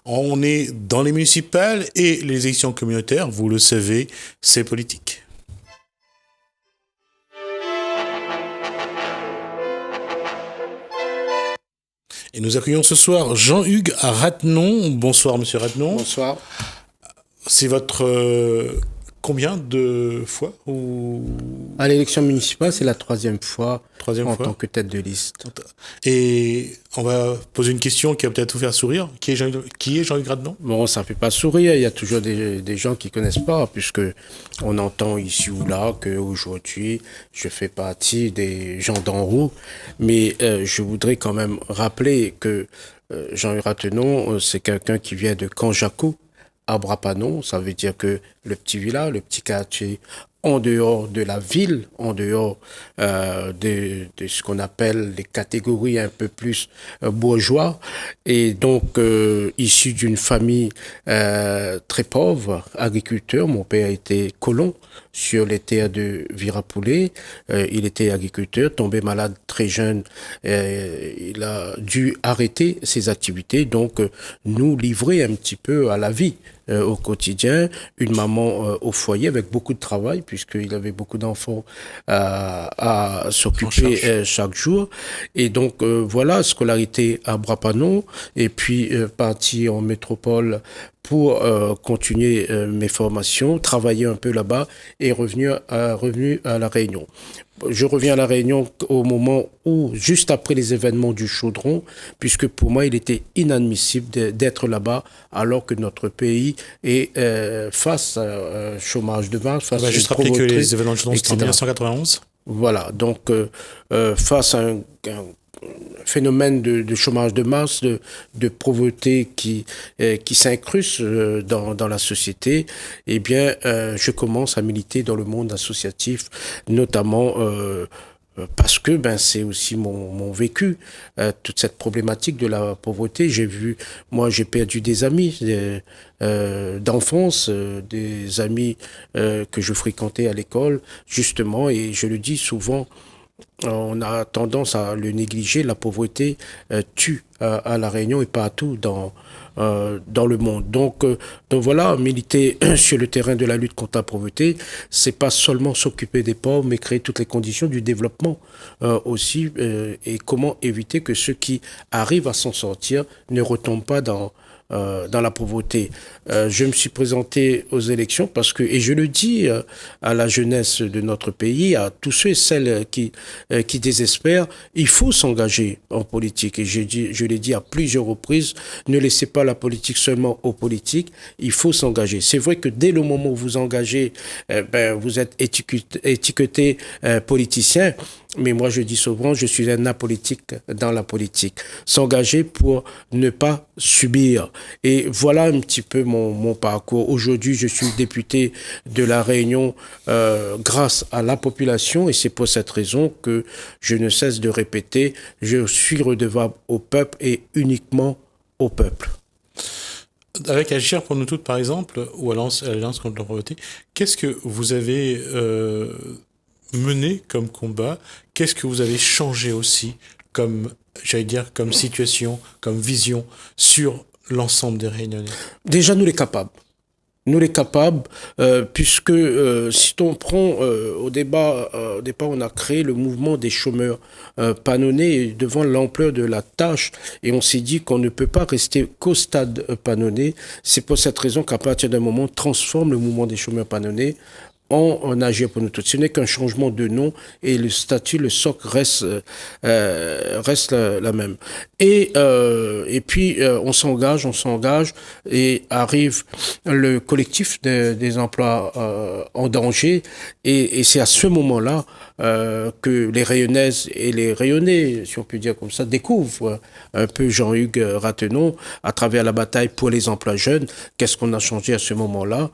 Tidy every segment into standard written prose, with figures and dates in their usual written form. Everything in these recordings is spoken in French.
On est dans les municipales et les élections communautaires, vous le savez, c'est politique. Et nous accueillons ce soir Jean-Hugues Ratenon. Bonsoir, monsieur Ratenon. Bonsoir. C'est votre combien de fois ou... À l'élection municipale, c'est la troisième fois en fois tant que tête de liste. Et on va poser une question qui va peut-être vous faire sourire. Qui est Jean-Hugues Ratenon? Bon, ça ne fait pas sourire. Il y a toujours des gens qui ne connaissent pas, puisque on entend ici ou là qu'aujourd'hui, je fais partie des gens d'en haut. Mais je voudrais quand même rappeler que Jean-Hugues Ratenon, c'est quelqu'un qui vient de Canjaco, à Brapanon. Ça veut dire que le petit village, le petit quartier, en dehors de la ville, en dehors de ce qu'on appelle les catégories un peu plus bourgeois, et donc issu d'une famille très pauvre, agriculteur. Mon père était colon sur les terres de Virapoulet. Il était agriculteur, tombé malade très jeune. Il a dû arrêter ses activités, donc nous livrer un petit peu à la vie au quotidien. Une maman au foyer avec beaucoup de travail, puisqu'il avait beaucoup d'enfants à s'occuper chaque jour. Et donc voilà, scolarité à Brapanon, et puis parti en métropole pour continuer mes formations, travailler un peu là-bas et revenu à La Réunion. Je reviens à La Réunion au moment où, juste après les événements du Chaudron, puisque pour moi, il était inadmissible d'être là-bas alors que notre pays est face à un chômage de masse, face à juste rappeler que les événements du Chaudron, c'était en 1991. Voilà, donc face à un phénomène de chômage de masse, de pauvreté qui s'incruste dans la société, eh bien, je commence à militer dans le monde associatif, notamment parce que c'est aussi mon vécu, toute cette problématique de la pauvreté. J'ai perdu des amis d'enfance, des amis que je fréquentais à l'école, justement, et je le dis souvent, on a tendance à le négliger. La pauvreté tue à La Réunion et partout dans le monde. Donc voilà, militer sur le terrain de la lutte contre la pauvreté, c'est pas seulement s'occuper des pauvres, mais créer toutes les conditions du développement aussi, et comment éviter que ceux qui arrivent à s'en sortir ne retombent pas dans la pauvreté. Je me suis présenté aux élections parce que, et je le dis à la jeunesse de notre pays, à tous ceux et celles qui désespèrent, il faut s'engager en politique. Et je l'ai dit à plusieurs reprises, ne laissez pas la politique seulement aux politiques, il faut s'engager. C'est vrai que dès le moment où vous engagez, vous êtes étiqueté politicien. Mais moi, je dis souvent, je suis un apolitique dans la politique. S'engager pour ne pas subir. Et voilà un petit peu mon parcours. Aujourd'hui, je suis député de La Réunion grâce à la population, et c'est pour cette raison que je ne cesse de répéter, je suis redevable au peuple et uniquement au peuple. Avec Agir pour nous toutes, par exemple, ou Alliance contre la pauvreté, qu'est-ce que vous avez mené comme combat? Qu'est-ce que vous avez changé aussi comme, comme situation, comme vision sur l'ensemble des Réunionnais? Déjà, nous les capables. Nous les capables, puisque si on prend au départ, on a créé le mouvement des chômeurs panonnés devant l'ampleur de la tâche, et on s'est dit qu'on ne peut pas rester qu'au stade panonné. C'est pour cette raison qu'à partir d'un moment, on transforme le mouvement des chômeurs panonnés en Agir pour nous tous. Ce n'est qu'un changement de nom, et le statut, le socle reste la même. Et puis on s'engage, et arrive le collectif des emplois en danger, et c'est à ce moment-là que les Rayonnaises et les Rayonnais, si on peut dire comme ça, découvrent un peu Jean-Hugues Ratenon à travers la bataille pour les emplois jeunes. Qu'est-ce qu'on a changé à ce moment-là?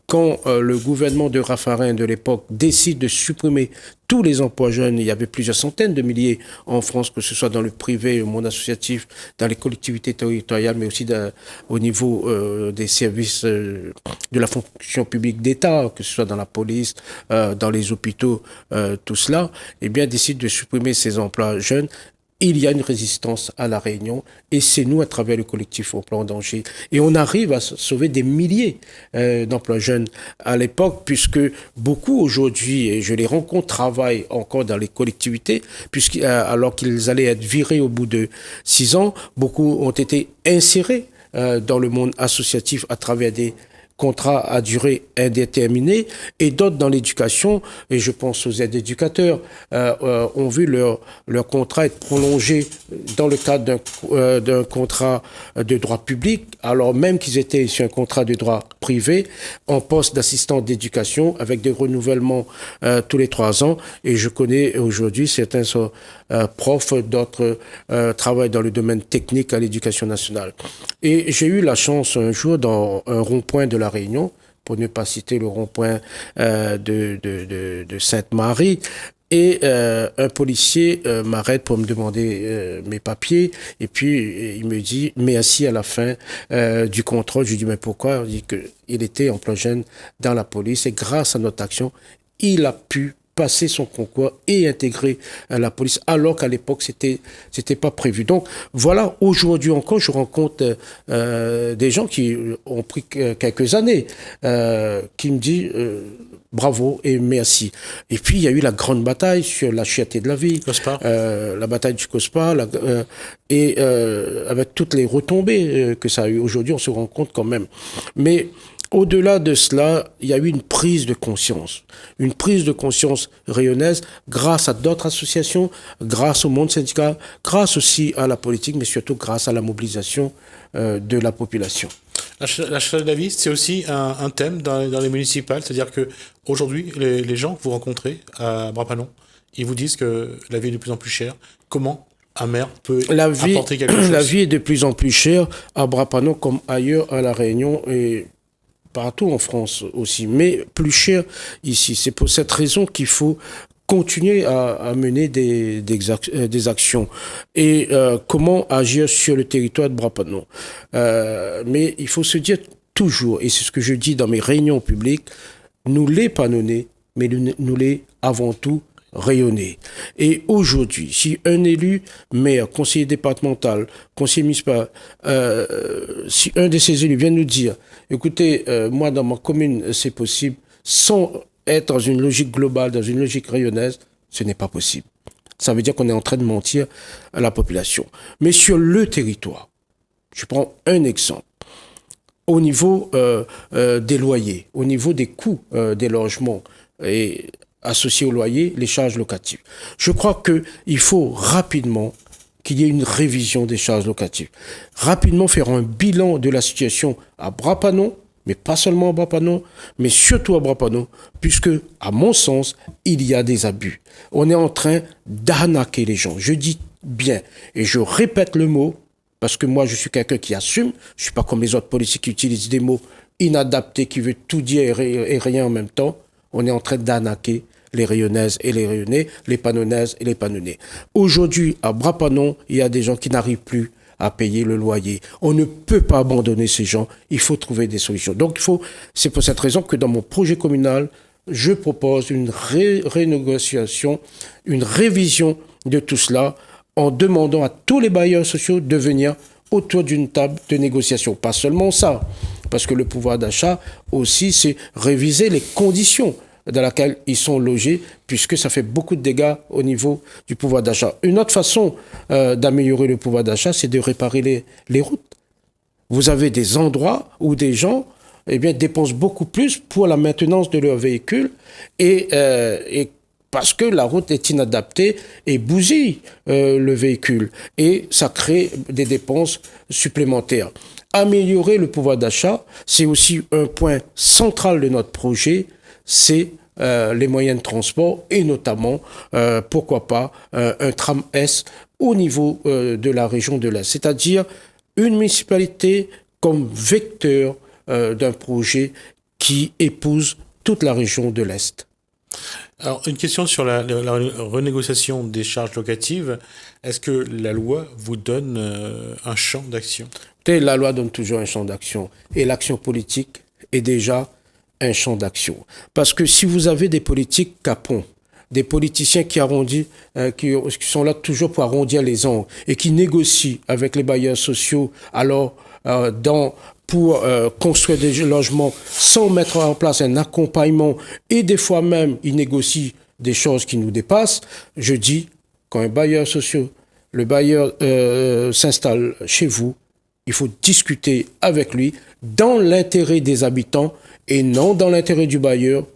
Quand le gouvernement de Raffarin de l'époque décide de supprimer tous les emplois jeunes, il y avait plusieurs centaines de milliers en France, que ce soit dans le privé, au monde associatif, dans les collectivités territoriales, mais aussi au niveau des services de la fonction publique d'État, que ce soit dans la police, dans les hôpitaux, tout cela, eh bien, décide de supprimer ces emplois jeunes. il y a une résistance à La Réunion et c'est nous, à travers le collectif Emploi en danger. Et on arrive à sauver des milliers d'emplois jeunes à l'époque, puisque beaucoup aujourd'hui, et je les rencontre, travaillent encore dans les collectivités, alors qu'ils allaient être virés au bout de 6 ans, beaucoup ont été insérés dans le monde associatif à travers des contrats à durée indéterminée, et d'autres dans l'éducation, et je pense aux aides éducateurs, ont vu leur contrat être prolongé dans le cadre d'un contrat de droit public, alors même qu'ils étaient sur un contrat de droit privé, en poste d'assistant d'éducation, avec des renouvellements tous les 3 ans, et je connais aujourd'hui, certains sont profs, d'autres travaillent dans le domaine technique à l'éducation nationale. Et j'ai eu la chance un jour, dans un rond-point de La Réunion, pour ne pas citer le rond-point de Sainte-Marie, et un policier m'arrête pour me demander mes papiers, et puis il me dit merci à la fin du contrôle. Je lui dis mais pourquoi? Il dit qu'il était emploi jeune dans la police, et grâce à notre action, il a pu passer son concours et intégrer la police, alors qu'à l'époque, c'était pas prévu. Donc, voilà, aujourd'hui encore, je rencontre des gens qui ont pris quelques années, qui me disent bravo et merci. Et puis, il y a eu la grande bataille sur la cherté de la vie, la bataille du COSPA, avec toutes les retombées que ça a eu. Aujourd'hui, on se rend compte quand même. Mais au-delà de cela, il y a eu une prise de conscience rayonnaise grâce à d'autres associations, grâce au monde syndical, grâce aussi à la politique, mais surtout grâce à la mobilisation de la population. La cherté de la vie, c'est aussi un thème dans les municipales, c'est-à-dire que aujourd'hui, les gens que vous rencontrez à Bras-Panon, ils vous disent que la vie est de plus en plus chère. Comment un maire peut apporter quelque chose? La vie est de plus en plus chère à Bras-Panon comme ailleurs à La Réunion et partout en France aussi, mais plus cher ici. C'est pour cette raison qu'il faut continuer à mener des actions. Et comment agir sur le territoire de Bras-Panon. Mais il faut se dire toujours, et c'est ce que je dis dans mes réunions publiques, nous les panonner, mais nous les avant tout rayonner. Et aujourd'hui, si un élu, maire, conseiller départemental, conseiller municipal, si un de ces élus vient nous dire, écoutez, moi dans ma commune c'est possible, sans être dans une logique globale, dans une logique rayonnaise, ce n'est pas possible. Ça veut dire qu'on est en train de mentir à la population. Mais sur le territoire, je prends un exemple. Au niveau des loyers, au niveau des coûts des logements et associés au loyer, les charges locatives. Je crois qu'il faut rapidement qu'il y ait une révision des charges locatives. Rapidement faire un bilan de la situation à Bras-Panon, mais pas seulement à Bras-Panon, mais surtout à Bras-Panon, puisque, à mon sens, il y a des abus. On est en train d'arnaquer les gens. Je dis bien, et je répète le mot, parce que moi, je suis quelqu'un qui assume. Je suis pas comme les autres policiers qui utilisent des mots inadaptés, qui veulent tout dire et rien en même temps. On est en train d'arnaquer les Rayonnaises et les Rayonnais, les Panonnaises et les Panonnais. Aujourd'hui, à Bras-Panon, il y a des gens qui n'arrivent plus à payer le loyer. On ne peut pas abandonner ces gens. Il faut trouver des solutions. Donc, c'est pour cette raison que dans mon projet communal, je propose une renégociation, une révision de tout cela, en demandant à tous les bailleurs sociaux de venir autour d'une table de négociation. Pas seulement ça, parce que le pouvoir d'achat aussi, c'est réviser les conditions dans lesquelles ils sont logés, puisque ça fait beaucoup de dégâts au niveau du pouvoir d'achat. Une autre façon d'améliorer le pouvoir d'achat, c'est de réparer les routes. Vous avez des endroits où des gens dépensent beaucoup plus pour la maintenance de leur véhicule et parce que la route est inadaptée et bousille le véhicule. Et ça crée des dépenses supplémentaires. Améliorer le pouvoir d'achat, c'est aussi un point central de notre projet, c'est les moyens de transport et notamment, pourquoi pas, un tram S au niveau de la région de l'Est. C'est-à-dire une municipalité comme vecteur d'un projet qui épouse toute la région de l'Est. Alors, une question sur la renégociation des charges locatives. Est-ce que la loi vous donne un champ d'action? La loi donne toujours un champ d'action. Et l'action politique est déjà un champ d'action. Parce que si vous avez des politiques capons, des politiciens qui sont là toujours pour arrondir les angles et qui négocient avec les bailleurs sociaux, alors pour construire des logements sans mettre en place un accompagnement, et des fois même ils négocient des choses qui nous dépassent. Je dis, quand le bailleur s'installe chez vous, il faut discuter avec lui dans l'intérêt des habitants et non dans l'intérêt du bailleur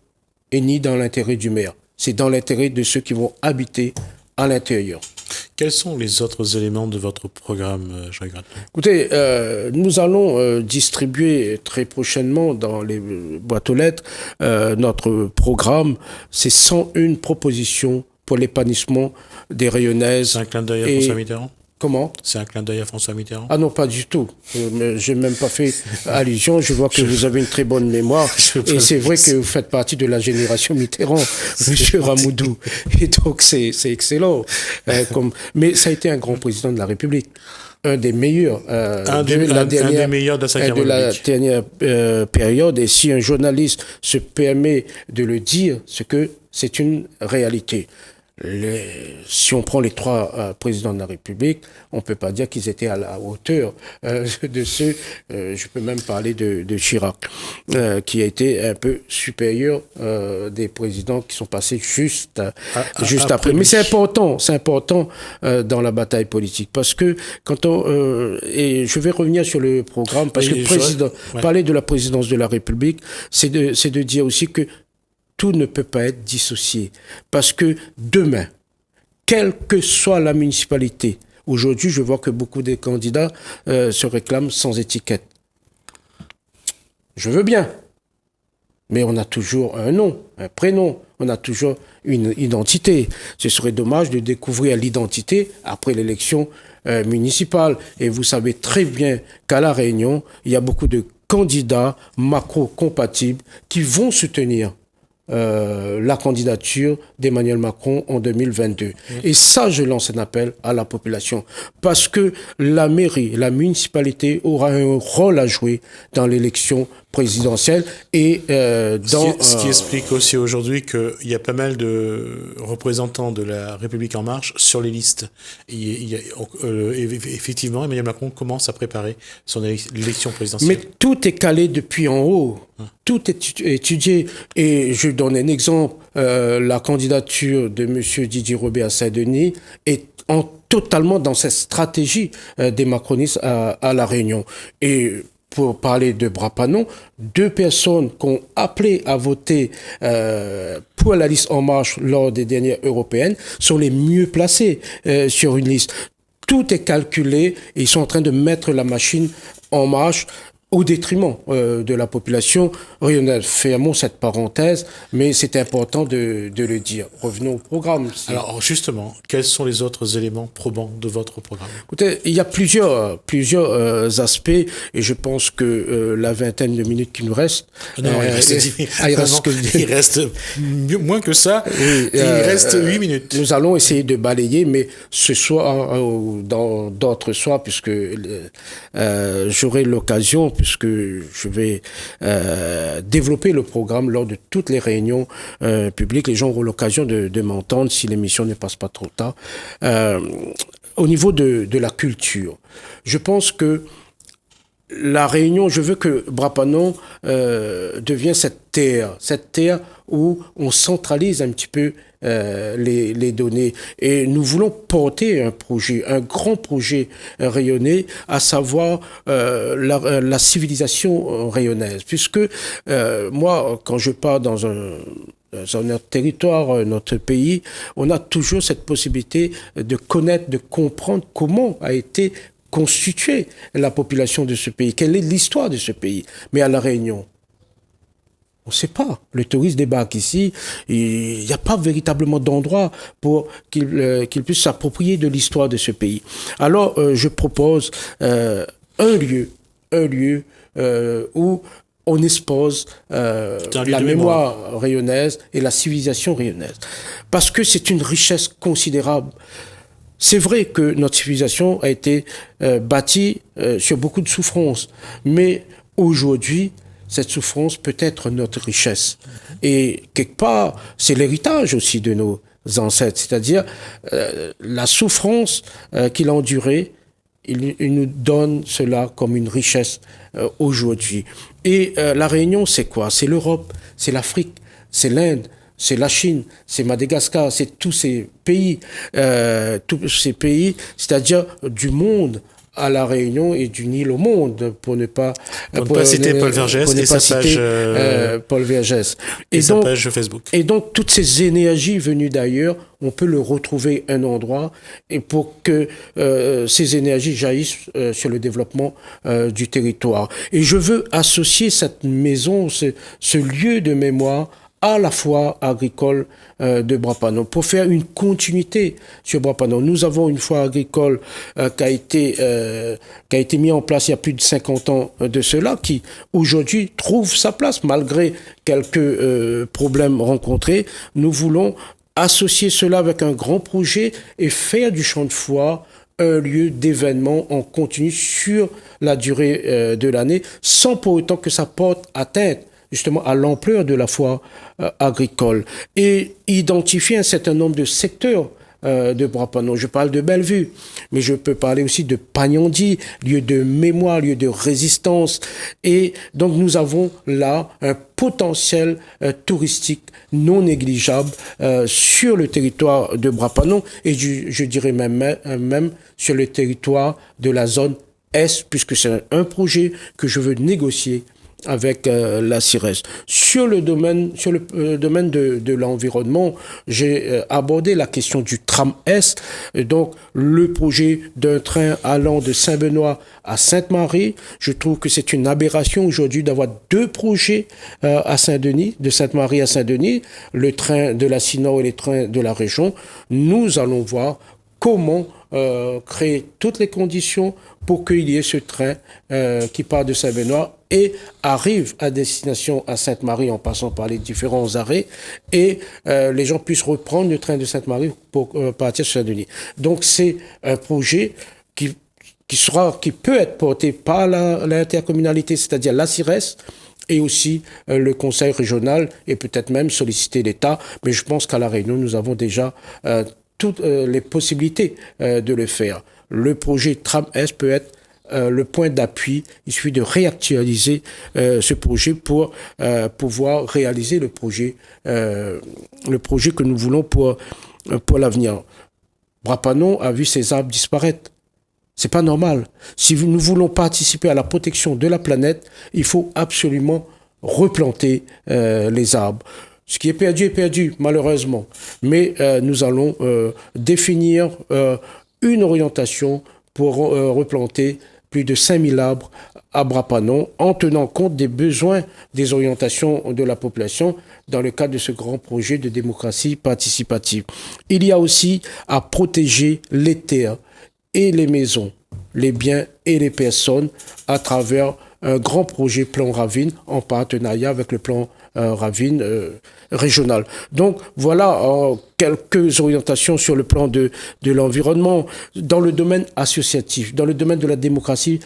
et ni dans l'intérêt du maire. C'est dans l'intérêt de ceux qui vont habiter à l'intérieur. Quels sont les autres éléments de votre programme, Jean Gratton? Écoutez, nous allons distribuer très prochainement dans les boîtes aux lettres notre programme. C'est 101 propositions pour l'épanouissement des Rayonnaises. C'est un clin d'œil à François Mitterrand? Comment? C'est un clin d'œil à François Mitterrand? Ah non, pas du tout. Je n'ai même pas fait allusion. Je vois que vous avez une très bonne mémoire. Et c'est vrai que vous faites partie de la génération Mitterrand, Monsieur Ramoudou. Et donc, c'est excellent. Mais ça a été un grand président de la République. Un des meilleurs. Un des meilleurs de la dernière période. Et si un journaliste se permet de le dire, c'est que c'est une réalité. Si on prend les trois présidents de la République, on ne peut pas dire qu'ils étaient à la hauteur de ceux, je peux même parler de Chirac, qui a été un peu supérieur des présidents qui sont passés juste après. Mais c'est important dans la bataille politique, parce que et je vais revenir sur le programme, parce que parler de la présidence de la République, c'est de dire aussi que tout ne peut pas être dissocié. Parce que demain, quelle que soit la municipalité, aujourd'hui, je vois que beaucoup des candidats se réclament sans étiquette. Je veux bien. Mais on a toujours un nom, un prénom. On a toujours une identité. Ce serait dommage de découvrir l'identité après l'élection municipale. Et vous savez très bien qu'à La Réunion, il y a beaucoup de candidats macro-compatibles qui vont soutenir la candidature d'Emmanuel Macron en 2022. Et ça, je lance un appel à la population, parce que la mairie, la municipalité aura un rôle à jouer dans l'élection présidentielle et ce qui explique aussi aujourd'hui qu'il y a pas mal de représentants de la République En Marche sur les listes. Effectivement, Emmanuel Macron commence à préparer l'élection présidentielle. Mais tout est calé depuis en haut. Tout est étudié. Et je donne un exemple. La candidature de M. Didier Robert à Saint-Denis est totalement dans cette stratégie des macronistes à La Réunion. Et pour parler de Brapanon, 2 personnes qui ont appelé à voter pour la liste En Marche lors des dernières européennes sont les mieux placées sur une liste. Tout est calculé et ils sont en train de mettre la machine en marche au détriment de la population rayonnaise. Fermons cette parenthèse, mais c'est important de le dire. Revenons au programme. Alors justement, quels sont les autres éléments probants de votre programme? Écoutez, il y a plusieurs aspects, et je pense que la vingtaine de minutes qui nous reste... Non, il reste moins que ça, oui, il reste 8 minutes. Nous allons essayer de balayer, mais ce soir, dans d'autres soirs, puisque j'aurai l'occasion, puisque je vais développer le programme lors de toutes les réunions publiques. Les gens auront l'occasion de m'entendre si l'émission ne passe pas trop tard. Au niveau de la culture, je pense que la Réunion, je veux que Brapanon devienne cette terre où on centralise un petit peu les données. Et nous voulons porter un grand projet rayonnais, à savoir la civilisation rayonnaise. Puisque moi, quand je pars dans notre territoire, notre pays, on a toujours cette possibilité de connaître, de comprendre comment a été constituer la population de ce pays, quelle est l'histoire de ce pays. Mais à La Réunion, on ne sait pas. Le touriste débarque ici, il n'y a pas véritablement d'endroit pour qu'il puisse s'approprier de l'histoire de ce pays. Alors, je propose un lieu où on expose la mémoire rayonnaise et la civilisation rayonnaise. Parce que c'est une richesse considérable. C'est vrai que notre civilisation a été bâtie sur beaucoup de souffrances, mais aujourd'hui, cette souffrance peut être notre richesse. Et quelque part, c'est l'héritage aussi de nos ancêtres, c'est-à-dire la souffrance qu'il a endurée, il nous donne cela comme une richesse aujourd'hui. Et la Réunion, c'est quoi? C'est l'Europe, c'est l'Afrique, c'est l'Inde, c'est la Chine, c'est Madagascar, c'est tous ces pays, c'est-à-dire du monde à la Réunion et du Nil au monde, pour ne pas citer Paul Vergès et sa page Paul Vergès. Et sa page Facebook. Et donc toutes ces énergies venues d'ailleurs, on peut le retrouver à un endroit et pour que ces énergies jaillissent sur le développement du territoire. Et je veux associer cette maison, ce lieu de mémoire à la foire agricole de Brapano, pour faire une continuité sur Brapano. Nous avons une foire agricole qui a été mise en place il y a plus de 50 ans de cela, qui aujourd'hui trouve sa place malgré quelques problèmes rencontrés. Nous voulons associer cela avec un grand projet et faire du champ de foire un lieu d'événement en continu sur la durée de l'année, sans pour autant que ça porte atteinte justement à l'ampleur de la foire agricole, et identifier un certain nombre de secteurs de Brapano. Je parle de Bellevue, mais je peux parler aussi de Pagnandi, lieu de mémoire, lieu de résistance. Et donc nous avons là un potentiel touristique non négligeable sur le territoire de Brapano, et je dirais même sur le territoire de la zone Est, puisque c'est un projet que je veux négocier avec la CIRES. Sur le domaine de l'environnement, j'ai abordé la question du tram Est, donc le projet d'un train allant de Saint-Benoît à Sainte-Marie. Je trouve que c'est une aberration aujourd'hui d'avoir deux projets à Saint-Denis, de Sainte-Marie à Saint-Denis, le train de la Sino et les trains de la région. Nous allons voir comment créer toutes les conditions pour qu'il y ait ce train qui part de Saint-Benoît et arrive à destination à Sainte-Marie en passant par les différents arrêts, et les gens puissent reprendre le train de Sainte-Marie pour partir sur Saint-Denis. Donc c'est un projet qui peut être porté par l'intercommunalité, c'est-à-dire la CIRES, et aussi le conseil régional, et peut-être même solliciter l'État. Mais je pense qu'à La Réunion, nous avons déjà toutes les possibilités de le faire. Le projet Tram-Est peut être le point d'appui. Il suffit de réactualiser ce projet pour pouvoir réaliser le projet que nous voulons pour l'avenir. Brapano a vu ses arbres disparaître. C'est pas normal. Si nous voulons participer à la protection de la planète, il faut absolument replanter les arbres. Ce qui est perdu, malheureusement. Mais nous allons définir une orientation pour replanter plus de 5000 arbres à Brapano, en tenant compte des besoins des orientations de la population dans le cadre de ce grand projet de démocratie participative. Il y a aussi à protéger les terres et les maisons, les biens et les personnes à travers un grand projet plan Ravine en partenariat avec le plan Ravine régional. Donc voilà quelques orientations sur le plan de l'environnement, dans le domaine associatif, dans le domaine de la démocratie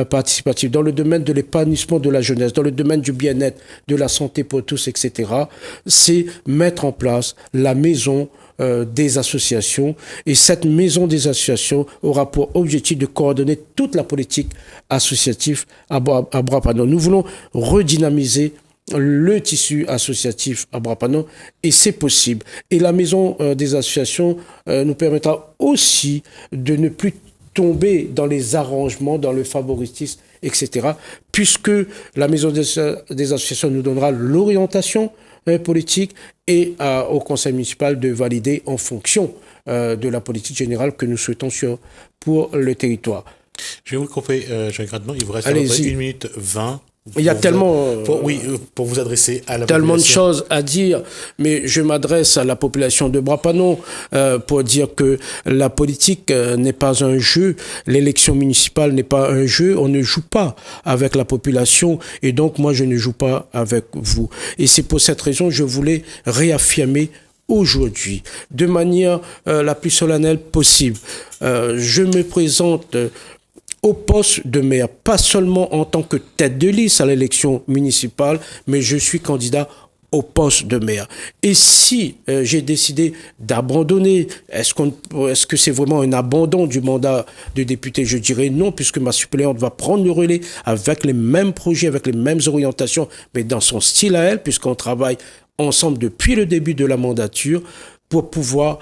participative, dans le domaine de l'épanouissement de la jeunesse, dans le domaine du bien-être, de la santé pour tous, etc. C'est mettre en place la maison des associations, et cette maison des associations aura pour objectif de coordonner toute la politique associative à Brapano. Nous voulons redynamiser le tissu associatif à Brapano, et c'est possible. Et la maison des associations nous permettra aussi de ne plus tomber dans les arrangements, dans le favoritisme, etc., puisque la maison des associations nous donnera l'orientation politique, et au conseil municipal de valider en fonction de la politique générale que nous souhaitons pour le territoire. Je vais vous couper, Jean Gradement, il vous reste à peu près 1 minute 20. Il y a tellement... pour vous adresser à la tellement population. de choses à dire, mais je m'adresse à la population de Brapano pour dire que la politique n'est pas un jeu, l'élection municipale n'est pas un jeu, on ne joue pas avec la population, et donc moi je ne joue pas avec vous. Et c'est pour cette raison que je voulais réaffirmer aujourd'hui, de manière la plus solennelle possible. Je me présente au poste de maire, pas seulement en tant que tête de liste à l'élection municipale, mais je suis candidat au poste de maire. Et si j'ai décidé d'abandonner, est-ce que c'est vraiment un abandon du mandat de député? Je dirais non, puisque ma suppléante va prendre le relais avec les mêmes projets, avec les mêmes orientations, mais dans son style à elle, puisqu'on travaille ensemble depuis le début de la mandature, pour pouvoir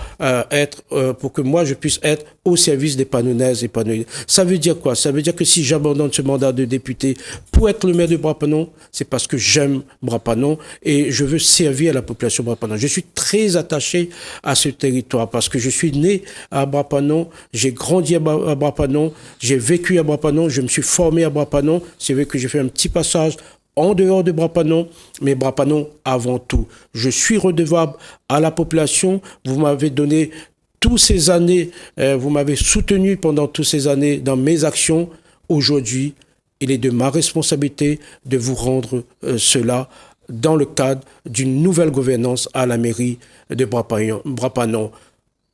pour que moi je puisse être au service des Panonnaises et Pannoniens. Ça veut dire quoi? Ça veut dire que si j'abandonne ce mandat de député pour être le maire de Brapanon, c'est parce que j'aime Brapanon et je veux servir la population de Brapanon. Je suis très attaché à ce territoire parce que je suis né à Brapanon, j'ai grandi à Brapanon, j'ai vécu à Brapanon, je me suis formé à Brapanon. C'est vrai que j'ai fait un petit passage en dehors de Brapanon, mais Brapanon avant tout. Je suis redevable à la population. Vous m'avez donné toutes ces années, vous m'avez soutenu pendant toutes ces années dans mes actions. Aujourd'hui, il est de ma responsabilité de vous rendre cela dans le cadre d'une nouvelle gouvernance à la mairie de Brapanon.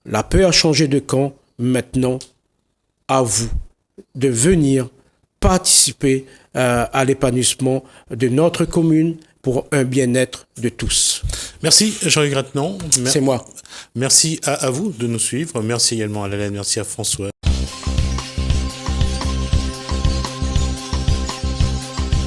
La paix a changé de camp. Maintenant, à vous de venir participer à l'épanouissement de notre commune pour un bien-être de tous. Merci Jean-Hugues Ratenant. C'est moi. Merci à vous de nous suivre. Merci également à Lalanne, merci à François.